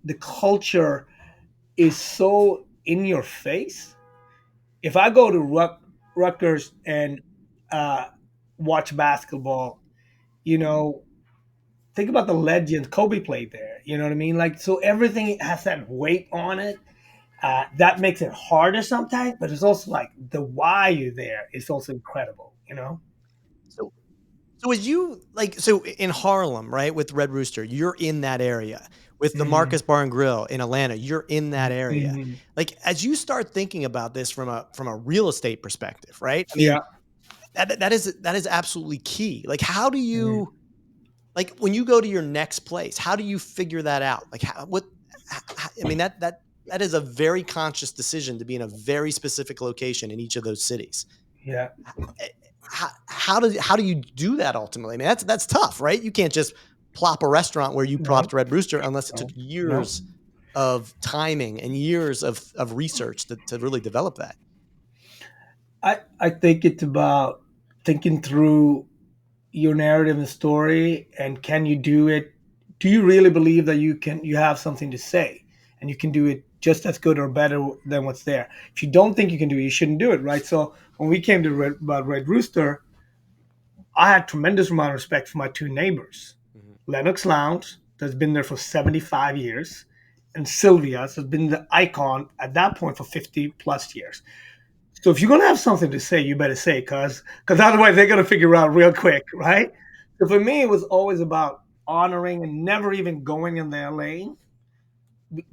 the culture is so in your face. If I go to Rutgers and uh, watch basketball, you know, think about the legends. Kobe played there. You know what I mean? Like, so everything has that weight on it. That makes it harder sometimes, but it's also like the why you're there is also incredible. So, so as you like, so in Harlem, right, with Red Rooster, you're in that area. With the Mhm. Marcus Bar and Grill in Atlanta, you're in that area. Mhm. Like, as you start thinking about this from a real estate perspective, right? I mean, Yeah. that is absolutely key. Like, how do Mhm. you like when you go to your next place? How do you figure that out? Like, I mean, that is a very conscious decision to be in a very specific location in each of those cities. Yeah. How do you do that ultimately? I mean, that's tough, right? You can't just plop a restaurant where you No. plopped Red Rooster unless it No. took No. years. of timing and years of research to really develop that? I think it's about thinking through your narrative and story, and can you do it? Do you really believe that you have something to say and you can do it just as good or better than what's there? If you don't think you can do it, you shouldn't do it, right? So when we came to about Red Rooster, I had tremendous amount of respect for my two neighbors. Lennox Lounge, that's been there for 75 years, and Sylvia's has been the icon at that point for 50 plus years. So if you're gonna have something to say, you better say, cause otherwise they're gonna figure out real quick, right? So for me, it was always about honoring and never even going in their lane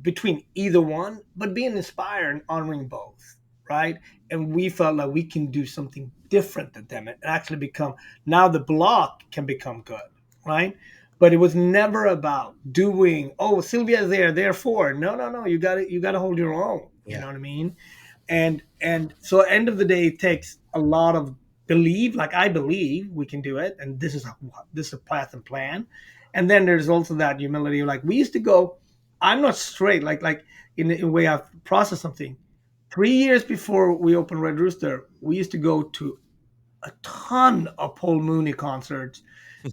between either one, but being inspired and honoring both, right? And we felt like we can do something different than them and actually become, now the block can become good, right? But it was never about doing, oh, Sylvia's there, therefore. No. You gotta hold your own. You know what I mean? And so end of the day, it takes a lot of believe, like I believe we can do it, and this is a path and plan. And then there's also that humility, like we used to go, I'm not straight, like in the way I've processed something. 3 years before we opened Red Rooster, we used to go to a ton of Paul Mooney concerts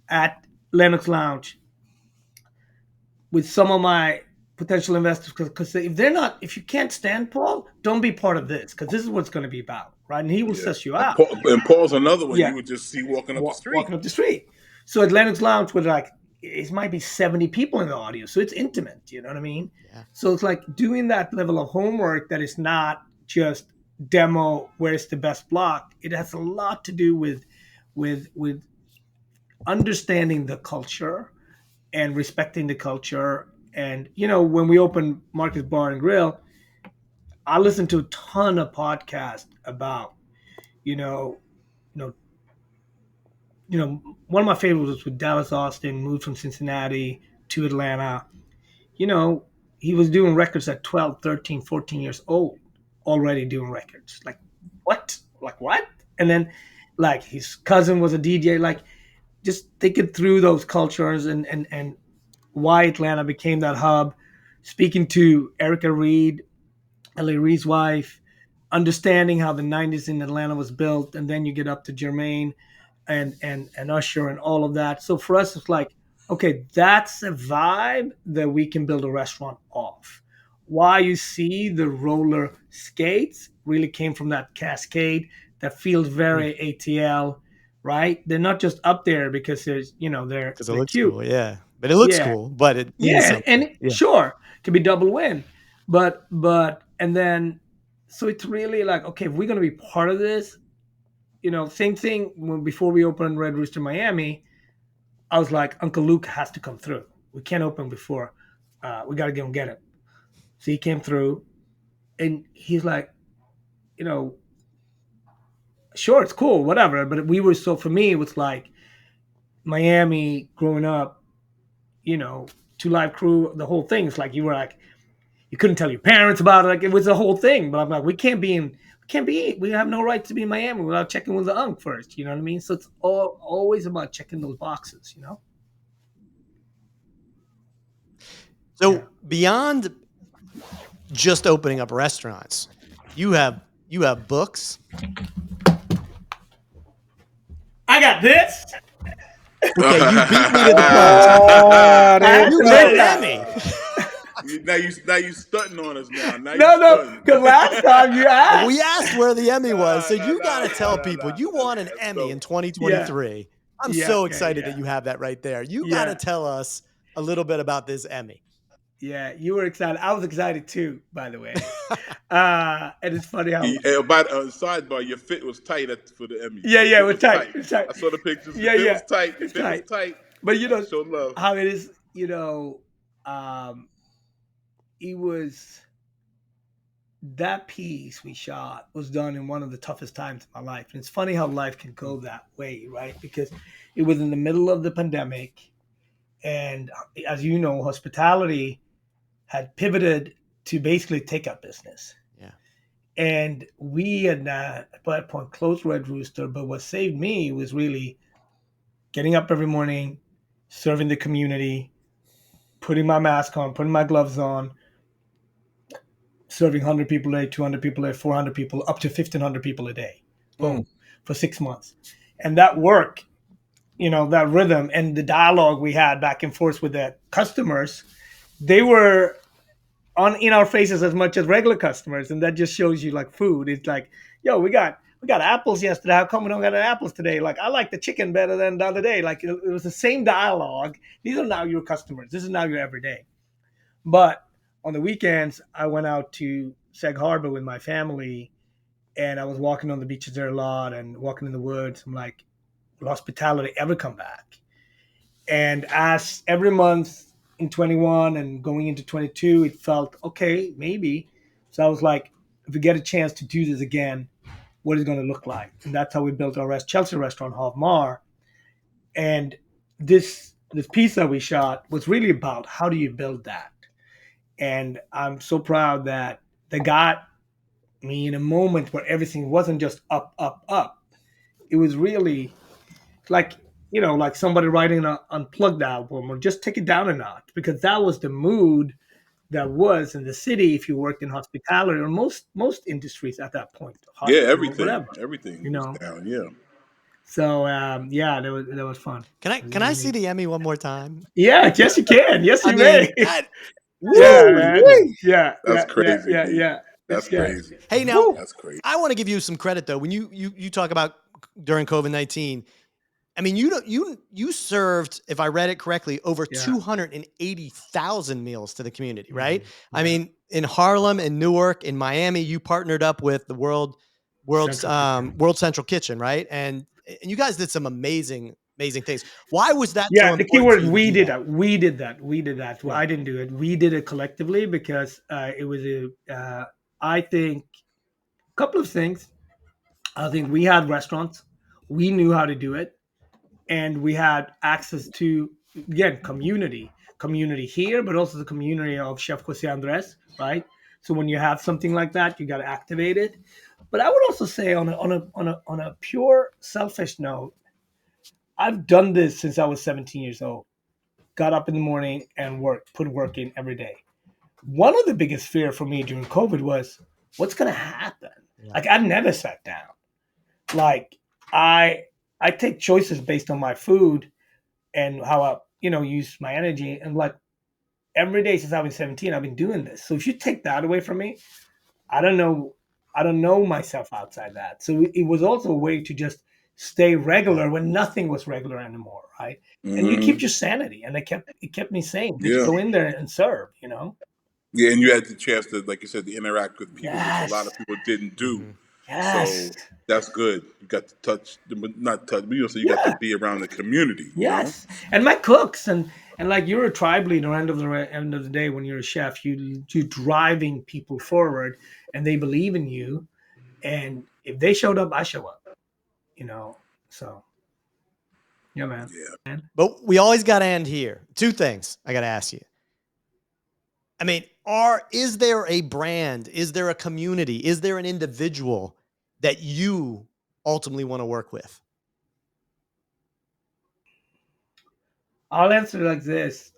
at Lennox Lounge with some of my potential investors, because if you can't stand Paul, don't be part of this, because this is what it's going to be about, right? And he will suss you out. And Paul's another one Yeah. you would just see walking up the street. Walking up the street. So at Lennox Lounge, with like, it might be 70 people in the audience, so it's intimate. You know what I mean? Yeah. So it's like doing that level of homework that is not just demo where's the best block. It has a lot to do with understanding the culture and respecting the culture. And when we opened Marcus Bar and Grill, I listened to a ton of podcasts about, one of my favorites was with Dallas Austin, moved from Cincinnati to Atlanta. He was doing records at 12, 13, 14 years old, already doing records. Like, what? Like, what? And then, like, his cousin was a DJ. Like, just thinking through those cultures and why Atlanta became that hub. Speaking to Erica Reed, L.A. Reid's wife, understanding how the 90s in Atlanta was built, and then you get up to Jermaine and Usher and all of that. So for us, it's like, okay, that's a vibe that we can build a restaurant off. Why you see the roller skates really came from that cascade that feels very ATL, right? They're not just up there because they're Because it looks cute. cool, yeah. But it looks Yeah. cool, but it means something. And sure, it could be double win, but and then so it's really like, okay, if we're gonna be part of this, same thing before we opened Red Rooster Miami, I was like, Uncle Luke has to come through. We can't open before. We got to go and get him. So he came through, and he's like, sure, it's cool, whatever. But for me, it was like Miami growing up, Two Live Crew, the whole thing. It's like you couldn't tell your parents about it. Like, it was a whole thing. But I'm like, we have no right to be in Miami without checking with the UNC first. You know what I mean? So it's always about checking those boxes, So beyond just opening up restaurants, you have books. I got this. Okay, you beat me to the punch. You got an Emmy. Now you stunting on us now. No, because last time you asked. We asked where the Emmy was, so you got to tell no, people you won an Emmy in 2023. Yeah. I'm so excited that you have that right there. You got to tell us a little bit about this Emmy. Yeah, you were excited. I was excited too, by the way. And it's funny how. By the sidebar, your fit was tight for the Emmy. Yeah, it was tight. It was tight. I saw the pictures. Yeah, It was tight. It's It was tight. But show love. how it is. It was that piece we shot was done in one of the toughest times of my life, and it's funny how life can go that way, right? Because it was in the middle of the pandemic, and as you know, hospitality had pivoted to basically takeout business. Yeah. And we had at that point closed Red Rooster, but what saved me was really getting up every morning, serving the community, putting my mask on, putting my gloves on, serving 100 people a day, 200 people a day, 400 people, up to 1,500 people a day. Boom, for 6 months. And that work, that rhythm and the dialogue we had back and forth with the customers, they were in our faces as much as regular customers. And that just shows you like food. It's like, yo, we got apples yesterday. How come we don't got any apples today? Like, I like the chicken better than the other day. Like, it was the same dialogue. These are now your customers. This is now your everyday. But on the weekends, I went out to Sag Harbor with my family, and I was walking on the beaches there a lot and walking in the woods. I'm like, will hospitality ever come back? And as every month in 21 and going into 22, it felt, okay, maybe. So I was like, if we get a chance to do this again, what is it going to look like? And that's how we built our Chelsea restaurant, Half Mar. And this piece that we shot was really about how do you build that? And I'm so proud that they got me in a moment where everything wasn't just up, up, up. It was really like, like somebody writing an unplugged album, or just take it down a notch, because that was the mood that was in the city if you worked in hospitality, or most industries at that point. Yeah, Hospital, whatever. everything was down. Yeah. So yeah, that was fun. Can I see the Emmy one more time? Yeah, yes you can. Yes you may. Yeah, man. Yeah. That's crazy. Yeah. That's crazy. Hey, now That's crazy. I want to give you some credit though. When you talk about during COVID-19, I mean, you served, if I read it correctly, over 280,000 meals to the community, right? Mm-hmm. I mean, in Harlem and Newark, in Miami, you partnered up with the World Central Kitchen, right? And you guys did some amazing things. Why was that? Yeah, so the key word, we did that. We did that. Well, Yeah. I didn't do it. We did it collectively because it was I think a couple of things. I think we had restaurants. We knew how to do it. And we had access to, again, community here, but also the community of Chef Jose Andres, right? So when you have something like that, you got to activate it. But I would also say on a pure selfish note, I've done this since I was 17 years old. Got up in the morning and put work in every day. One of the biggest fear for me during COVID was, what's going to happen? Yeah. Like, I never sat down. Like, I take choices based on my food and how I, use my energy. And like, every day since I was 17, I've been doing this. So if you take that away from me, I don't know myself outside that. So it was also a way to just stay regular when nothing was regular anymore, right? Mm-hmm. And you keep your sanity, and it kept me sane. Just go in there and serve, Yeah, and you had the chance to, like you said, to interact with people, which a lot of people didn't do. Mm-hmm. Yes. So that's good. You got to touch, not touch, but so you got to be around the community. Yes, and my cooks and like, you're a tribe leader. End of the day, when you're a chef, you're driving people forward, and they believe in you. And if they showed up, I show up. So yeah, man. Yeah. But we always got to end here. Two things I got to ask you. I mean, is there a brand? Is there a community? Is there an individual that you ultimately want to work with? I'll answer like this.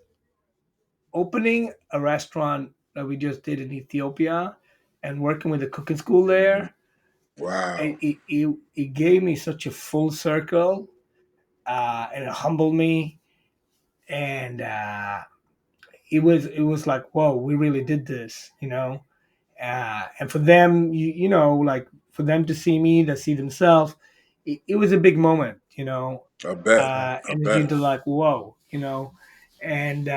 Opening a restaurant that we just did in Ethiopia and working with a cooking school there. Wow. It gave me such a full circle, and it humbled me. And it was like, whoa, we really did this, and for them, like, for them to see me, to see themselves, it was a big moment, I bet. and into like, whoa, and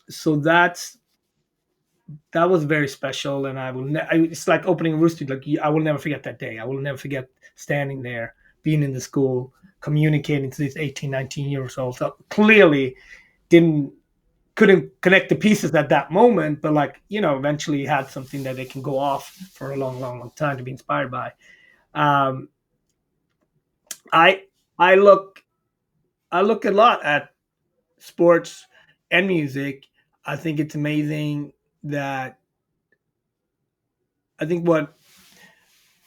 so that was very special. And I will it's like opening a rooster. Like, I will never forget that day. I will never forget standing there, being in the school, communicating to these 18, 19 years old. So clearly couldn't connect the pieces at that moment, but like, eventually had something that they can go off for a long, long, long time to be inspired by. I look a lot at sports and music. I think it's amazing that I think what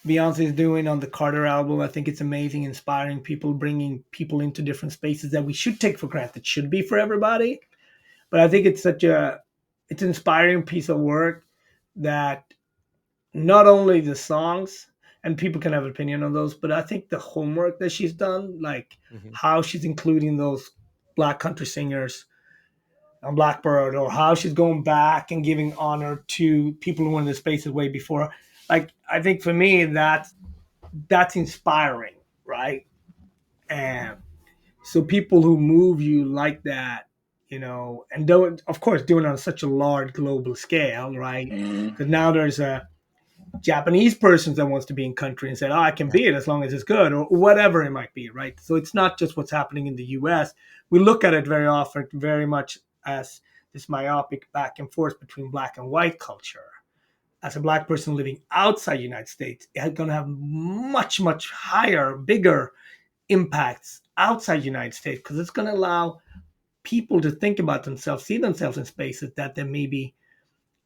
Beyonce is doing on the Carter album, I think it's amazing, inspiring people, bringing people into different spaces that we should take for granted, should be for everybody. But I think it's it's an inspiring piece of work that not only the songs, and people can have opinion on those, but I think the homework that she's done, like Mhm. how she's including those Black country singers on Blackbird, or how she's going back and giving honor to people who were in the spaces way before. Like, I think for me, that's inspiring, right? And so people who move you like that, and don't, of course, doing it on such a large global scale, right? Mhm. Because now there's a Japanese person that wants to be in country and said, "Oh, I can be it as long as it's good," or whatever it might be, right? So it's not just what's happening in the U.S. We look at it very often, very much as this myopic back and forth between black and white culture. As a black person living outside the United States, it's going to have much, much higher, bigger impacts outside the United States, because it's going to allow people to think about themselves, see themselves in spaces that they maybe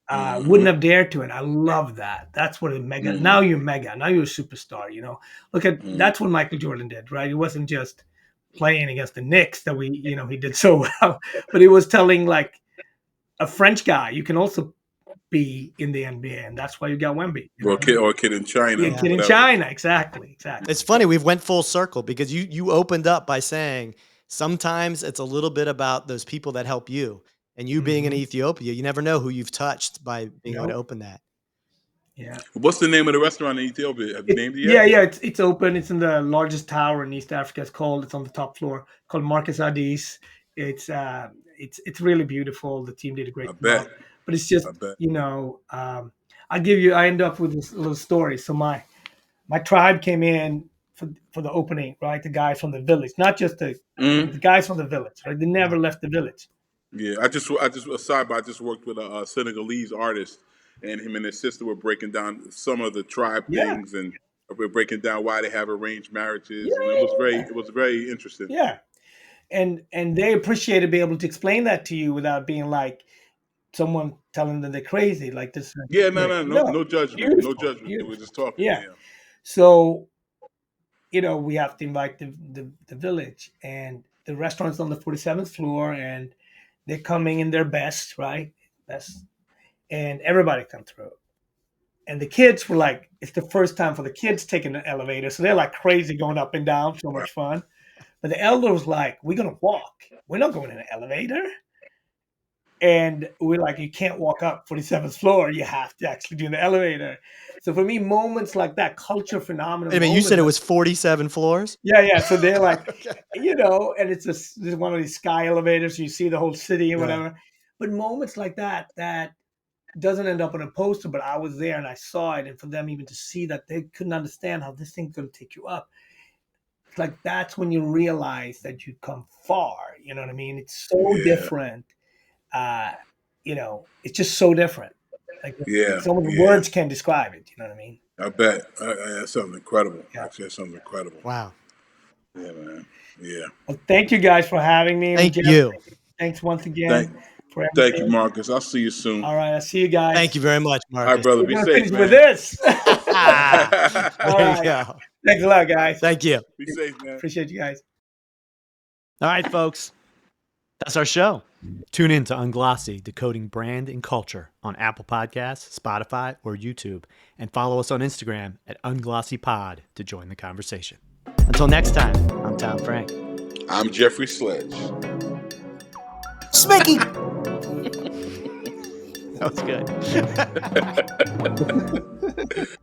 wouldn't have dared to. And I love that. That's what a mega. Now you're mega. Now you're a superstar. Look at that's what Michael Jordan did, right? It wasn't just playing against the Knicks that he did so well, but he was telling like a French guy, you can also be in the NBA, and that's why you got Wemby. Or a kid in China. Yeah, kid in China. Exactly. It's funny, we've went full circle because you opened up by saying sometimes it's a little bit about those people that help you. And you being in Ethiopia, you never know who you've touched by being able to open that. Yeah. What's the name of the restaurant in Ethiopia? Have you named it yet? Yeah. It's open. It's in the largest tower in East Africa. It's on the top floor, called Marcus Adis. It's really beautiful. The team did a great job. But it's just, I end up with this little story. So my tribe came in for the opening, right? The guys from the village, not just the guys from the village, right? They never left the village. Yeah, I just aside, but I just worked with a Senegalese artist, and him and his sister were breaking down some of the tribe things, and we're breaking down why they have arranged marriages, and it was very interesting. Yeah, and they appreciated being able to explain that to you without being like someone telling them they're crazy, like this. Yeah, no judgment, beautiful, no judgment. beautiful. We're just talking. Yeah. So, we have to invite the village, and the restaurant's on the 47th floor, and they're coming in their best, right? Best. And everybody come through. And the kids were like, it's the first time for the kids taking the elevator. So they're like crazy going up and down, so much fun. But the elder was like, we're going to walk. We're not going in an elevator. And we're like, you can't walk up 47th floor. You have to actually do in the elevator. So for me, moments like that, culture phenomenon. I mean, you said it was 47 floors? Yeah. So they're like, and it's this one of these sky elevators. So you see the whole city and whatever. But moments like that doesn't end up on a poster, but I was there and I saw it. And for them even to see that, they couldn't understand how this thing's going to take you up. It's like, that's when you realize that you come far. You know what I mean? It's so different. It's just so different. Like, some of the words can't describe it. You know what I mean? I bet. That sounds incredible. Actually, that sounds incredible. Wow. Yeah, man. Yeah. Well, thank you guys for having me. Thank you. Thanks once again. Thank you, Marcus. I'll see you soon. All right. I'll see you guys. Thank you very much, Marcus. All right, brother. Be safe, man. With this. There you go. Thanks a lot, guys. Thank you. Be safe, man. Appreciate you guys. All right, folks. That's our show. Tune in to Unglossy, Decoding Brand and Culture on Apple Podcasts, Spotify, or YouTube. And follow us on Instagram at UnglossyPod to join the conversation. Until next time, I'm Tom Frank. I'm Jeffrey Sledge. Smicky! That was good.